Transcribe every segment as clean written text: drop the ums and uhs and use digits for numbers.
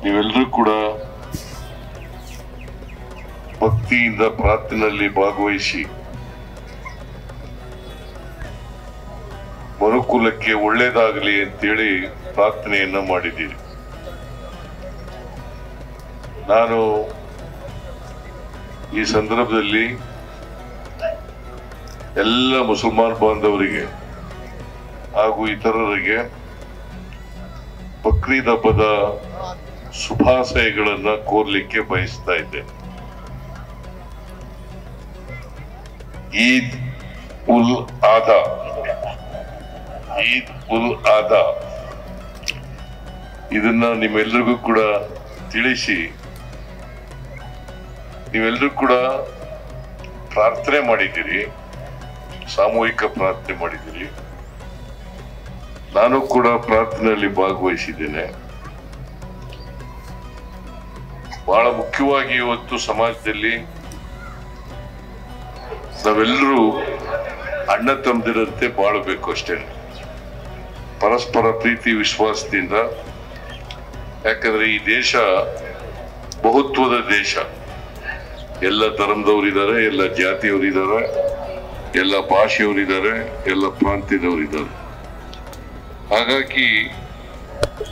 ನೀವೆಲ್ಲರೂ ಕೂಡ ಭಕ್ತಿಯಿಂದ ಪ್ರಾರ್ಥನೆಯಲ್ಲಿ ಭಾಗವಹಿಸಿ ಮನುಕುಲಕ್ಕೆ ಒಳ್ಳೇದಾಗಲಿ ಅಂತೇಳಿ ಪ್ರಾರ್ಥನೆಯನ್ನ ಮಾಡಿದ್ದೀರಿ. ನಾನು ಈ ಸಂದರ್ಭದಲ್ಲಿ ಎಲ್ಲ ಮುಸಲ್ಮಾನ್ ಬಾಂಧವರಿಗೆ ಹಾಗೂ ಇತರರಿಗೆ ಬಕ್ರೀದ್ ಹಬ್ಬದ ಶುಭಾಶಯಗಳನ್ನ ಕೋರ್ಲಿಕ್ಕೆ ಬಯಸ್ತಾ ಇದ್ದೆ. ಈದ್ ಉಲ್ ಆದಾ, ಈದ್ ಉಲ್ ಆದಾ ಇದನ್ನ ನಿಮ್ಮೆಲ್ಲರಿಗೂ ಕೂಡ ತಿಳಿಸಿ, ನೀವೆಲ್ಲರೂ ಕೂಡ ಪ್ರಾರ್ಥನೆ ಮಾಡಿದ್ದೀರಿ, ಸಾಮೂಹಿಕ ಪ್ರಾರ್ಥನೆ ಮಾಡಿದ್ದೀರಿ. ನಾನು ಕೂಡ ಪ್ರಾರ್ಥನೆಯಲ್ಲಿ ಭಾಗವಹಿಸಿದ್ದೇನೆ. ಬಹಳ ಮುಖ್ಯವಾಗಿ ಇವತ್ತು ಸಮಾಜದಲ್ಲಿ ನಾವೆಲ್ಲರೂ ಅಣ್ಣ ತಮ್ಮದಿರಂತೆ ಬಾಳಬೇಕು ಅಷ್ಟೇ, ಪರಸ್ಪರ ಪ್ರೀತಿ ವಿಶ್ವಾಸದಿಂದ. ಯಾಕಂದ್ರೆ ಈ ದೇಶ ಬಹುತ್ವದ ದೇಶ, ಎಲ್ಲ ಧರ್ಮದವರಿದ್ದಾರೆ, ಎಲ್ಲ ಜಾತಿಯವರಿದ್ದಾರೆ, ಎಲ್ಲ ಭಾಷೆಯವರಿದ್ದಾರೆ, ಎಲ್ಲ ಪ್ರಾಂತ್ಯದವರಿದ್ದಾರೆ. ಹಾಗಾಗಿ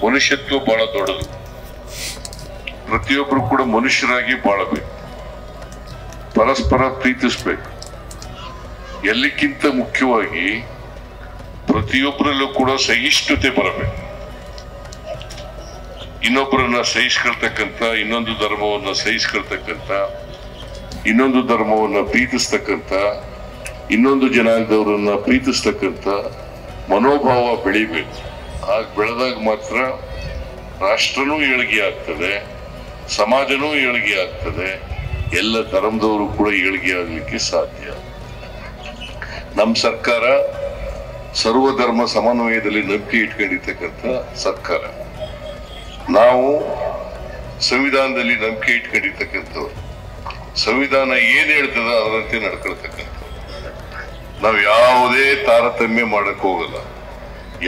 ಮನುಷ್ಯತ್ವ ಬಹಳ ದೊಡ್ಡದು. ಪ್ರತಿಯೊಬ್ಬರು ಕೂಡ ಮನುಷ್ಯರಾಗಿ ಬಾಳಬೇಕು, ಪರಸ್ಪರ ಪ್ರೀತಿಸ್ಬೇಕು. ಎಲ್ಲಕ್ಕಿಂತ ಮುಖ್ಯವಾಗಿ ಪ್ರತಿಯೊಬ್ಬರಲ್ಲೂ ಕೂಡ ಸಹಿಷ್ಣುತೆ ಬರಬೇಕು. ಇನ್ನೊಬ್ಬರನ್ನ ಸಹಿಸ್ಕೊಳ್ತಕ್ಕಂಥ, ಇನ್ನೊಂದು ಧರ್ಮವನ್ನ ಸಹಿಸ್ಕೊಳ್ತಕ್ಕಂಥ, ಇನ್ನೊಂದು ಧರ್ಮವನ್ನ ಪ್ರೀತಿಸ್ತಕ್ಕಂಥ, ಇನ್ನೊಂದು ಜನಾಂಗದವರನ್ನ ಪ್ರೀತಿಸ್ತಕ್ಕಂಥ ಮನೋಭಾವ ಬೆಳಿಬೇಕು. ಹಾಗೆ ಬೆಳೆದಾಗ ಮಾತ್ರ ರಾಷ್ಟ್ರನೂ ಏಳಿಗೆ ಆಗ್ತದೆ, ಸಮಾಜನೂ ಏಳಿಗೆ ಆಗ್ತದೆ, ಎಲ್ಲ ಧರ್ಮದವರು ಕೂಡ ಏಳಿಗೆ ಆಗ್ಲಿಕ್ಕೆ ಸಾಧ್ಯ. ನಮ್ಮ ಸರ್ಕಾರ ಸರ್ವಧರ್ಮ ಸಮನ್ವಯದಲ್ಲಿ ನಂಬಿಕೆ ಇಟ್ಕೊಂಡಿರ್ತಕ್ಕಂಥ ಸರ್ಕಾರ. ನಾವು ಸಂವಿಧಾನದಲ್ಲಿ ನಂಬಿಕೆ ಇಟ್ಕೊಂಡಿರ್ತಕ್ಕಂಥವ್ರು. ಸಂವಿಧಾನ ಏನ್ ಹೇಳ್ತದ ಅದರಂತೆ ನಡ್ಕೊಳ್ತಕ್ಕಂಥ. ನಾವು ಯಾವುದೇ ತಾರತಮ್ಯ ಮಾಡಕ್ ಹೋಗಲ್ಲ,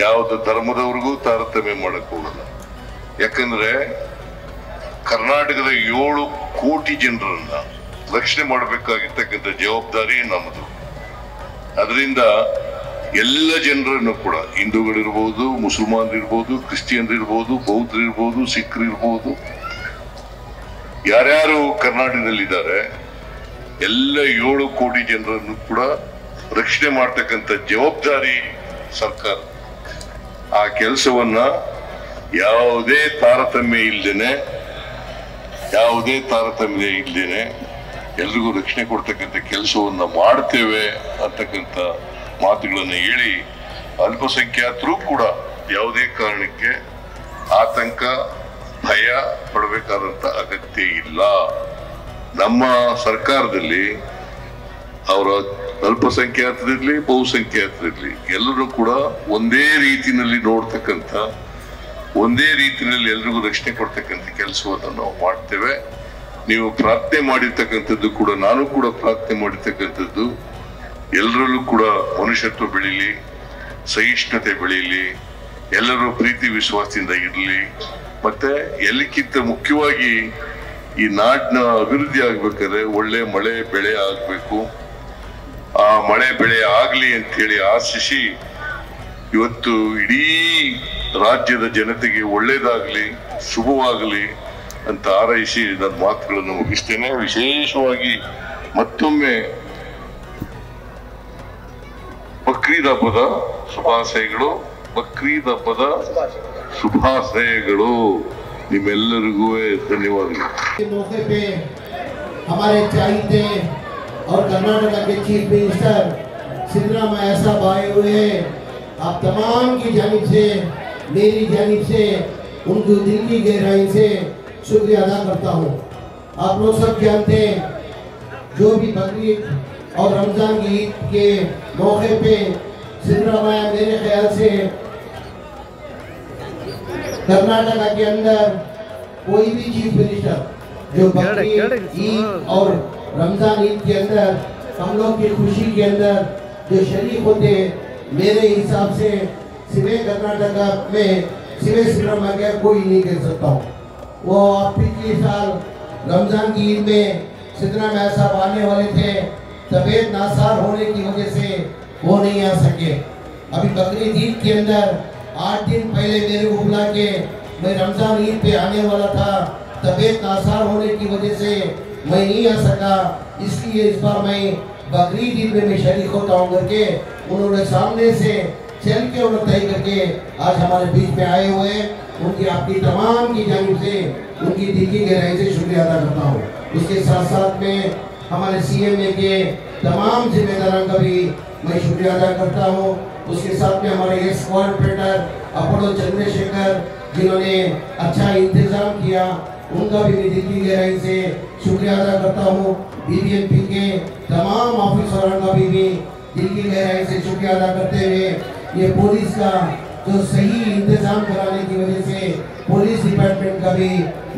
ಯಾವ್ದು ಧರ್ಮದವ್ರಿಗೂ ತಾರತಮ್ಯ ಮಾಡಕ್ ಹೋಗಲ್ಲ. ಯಾಕಂದ್ರೆ ಕರ್ನಾಟಕದ 7 ಕೋಟಿ ಜನರನ್ನ ರಕ್ಷಣೆ ಮಾಡಬೇಕಾಗಿರ್ತಕ್ಕಂಥ ಜವಾಬ್ದಾರಿ ನಮ್ಮದು. ಅದರಿಂದ ಎಲ್ಲ ಜನರನ್ನು ಕೂಡ, ಹಿಂದೂಗಳಿರ್ಬೋದು, ಮುಸಲ್ಮಾನರಿರ್ಬೋದು, ಕ್ರಿಶ್ಚಿಯನ್ರಿರ್ಬೋದು, ಬೌದ್ಧರಿರ್ಬೋದು, ಸಿಖ್ರಿರ್ಬೋದು, ಯಾರ್ಯಾರು ಕರ್ನಾಟಕದಲ್ಲಿದ್ದಾರೆ ಎಲ್ಲ 7 ಕೋಟಿ ಜನರನ್ನು ಕೂಡ ರಕ್ಷಣೆ ಮಾಡ್ತಕ್ಕಂಥ ಜವಾಬ್ದಾರಿ ಸರ್ಕಾರ. ಆ ಕೆಲಸವನ್ನ ಯಾವುದೇ ತಾರತಮ್ಯ ಇಲ್ದೇನೆ ಎಲ್ರಿಗೂ ರಕ್ಷಣೆ ಕೊಡ್ತಕ್ಕಂಥ ಕೆಲಸವನ್ನ ಮಾಡ್ತೇವೆ ಅಂತಕ್ಕಂಥ ಮಾತುಗಳನ್ನ ಹೇಳಿ, ಅಲ್ಪಸಂಖ್ಯಾತರು ಕೂಡ ಯಾವುದೇ ಕಾರಣಕ್ಕೆ ಆತಂಕ ಭಯ ಪಡಬೇಕಾದಂತ ಅಗತ್ಯ ಇಲ್ಲ. ನಮ್ಮ ಸರ್ಕಾರದಲ್ಲಿ ಅವರ ಅಲ್ಪಸಂಖ್ಯಾತರಿರ್ಲಿ ಬಹುಸಂಖ್ಯಾತರಿರ್ಲಿ ಎಲ್ಲರೂ ಕೂಡ ಒಂದೇ ರೀತಿಯಲ್ಲಿ ನೋಡ್ತಕ್ಕಂಥ, ಒಂದೇ ರೀತಿಯಲ್ಲಿ ಎಲ್ರಿಗೂ ರಕ್ಷಣೆ ಕೊಡ್ತಕ್ಕಂಥ ಕೆಲಸವನ್ನು ನಾವು ಮಾಡ್ತೇವೆ. ನೀವು ಪ್ರಾರ್ಥನೆ ಮಾಡಿರ್ತಕ್ಕಂಥದ್ದು ಕೂಡ, ನಾನು ಕೂಡ ಪ್ರಾರ್ಥನೆ ಮಾಡಿರ್ತಕ್ಕಂಥದ್ದು, ಎಲ್ಲರಲ್ಲೂ ಕೂಡ ಮನುಷ್ಯತ್ವ ಬೆಳೀಲಿ, ಸಹಿಷ್ಣುತೆ ಬೆಳೀಲಿ, ಎಲ್ಲರೂ ಪ್ರೀತಿ ವಿಶ್ವಾಸದಿಂದ ಇರಲಿ. ಮತ್ತೆ ಎಲ್ಲಕ್ಕಿಂತ ಮುಖ್ಯವಾಗಿ ಈ ನಾಡಿನ ಅಭಿವೃದ್ಧಿ ಆಗ್ಬೇಕಾದ್ರೆ ಒಳ್ಳೆ ಮಳೆ ಬೆಳೆ ಆಗ್ಬೇಕು. ಆ ಮಳೆ ಬೆಳೆ ಆಗ್ಲಿ ಅಂತ ಹೇಳಿ ಆಶಿಸಿ ಇವತ್ತು ಇಡೀ ರಾಜ್ಯದ ಜನತೆಗೆ ಒಳ್ಳೇದಾಗ್ಲಿ, ಶುಭವಾಗಲಿ ಅಂತ ಹಾರೈಸಿ ನನ್ನ ಮಾತುಗಳನ್ನು ಮುಗಿಸ್ತೇನೆ. ವಿಶೇಷವಾಗಿ ಮತ್ತೊಮ್ಮೆ ಬಕ್ರೀದ್ ಹಬ್ಬದ ಶುಭಾಶಯಗಳು, ಬಕ್ರೀದ್ ಹಬ್ಬದ ಶುಭಾಶಯಗಳು ನಿಮ್ಮೆಲ್ಲರಿಗೂ ಧನ್ಯವಾದಗಳು. और कर्नाटक के चीफ मिनिस्टर सिद्धरामैया साहब आए हुए हैं। आप तमाम की जानिब से, मेरी जानिब से उनको दिल की गहराई से शुक्रिया अदा करता हूँ। आप लोग सब जानते हैं, जो भी बकरीद और रमजान की ईद के मौके पे सिद्धरामैया मेरे ख्याल से कर्नाटक के अंदर कोई भी चीफ मिनिस्टर जो बकरीद ईद और रमजान ईद के अंदर हम लोग की खुशी के अंदर जो शरीक होते, मेरे हिसाब से सिवे कर्नाटका में सिवे सिद्धरामैया कोई नहीं कह सकता हूँ। वो पिछले साल रमजान की ईद में सिद्धराम मैया साहब आने वाले थे, तबीयत नासार होने की वजह से वो नहीं आ सके। अभी बकरीद ईद के अंदर 8 दिन पहले मेरे को बुला के, मैं रमजान ईद पे आने वाला था, तबीयत नासार होने की वजह से मैं नहीं आ सका, इसलिए इस बार मैं बकरीद ईद में मैं शरीक होता हूँ करके उन्होंने सामने से चल के और तय करके आज हमारे बीच में आए हुए। उनकी आपकी तमाम की जानिब से उनकी दिल की गहराई से शुक्रिया अदा करता हूँ। उसके साथ साथ में हमारे CMA के तमाम जिम्मेदारों का भी मैं शुक्रिया अदा करता हूँ। उसके साथ में हमारे एक्स कॉर्पोरेटर अपोलो चंद्रशेखर जिन्होंने अच्छा इंतजाम किया, उनका भी मैं दिल की गहराई से शुक्रिया अदा करता हूँ। BBMP के तमाम ऑफिसरों का भी दिल की गहराई से शुक्रिया अदा करते हुए ये पुलिस का जो सही इंतजाम कराने की वजह से पुलिस डिपार्टमेंट का भी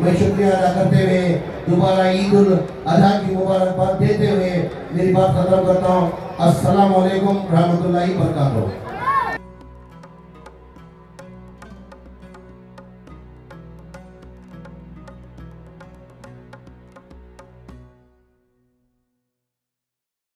मैं शुक्रिया अदा करते हुए दोबारा ईद उल अजहा की मुबारकबाद देते हुए मेरी बात खत्म करता हूँ। अस्सलाम वालेकुम रहमतुल्लाहि व बरकातहू।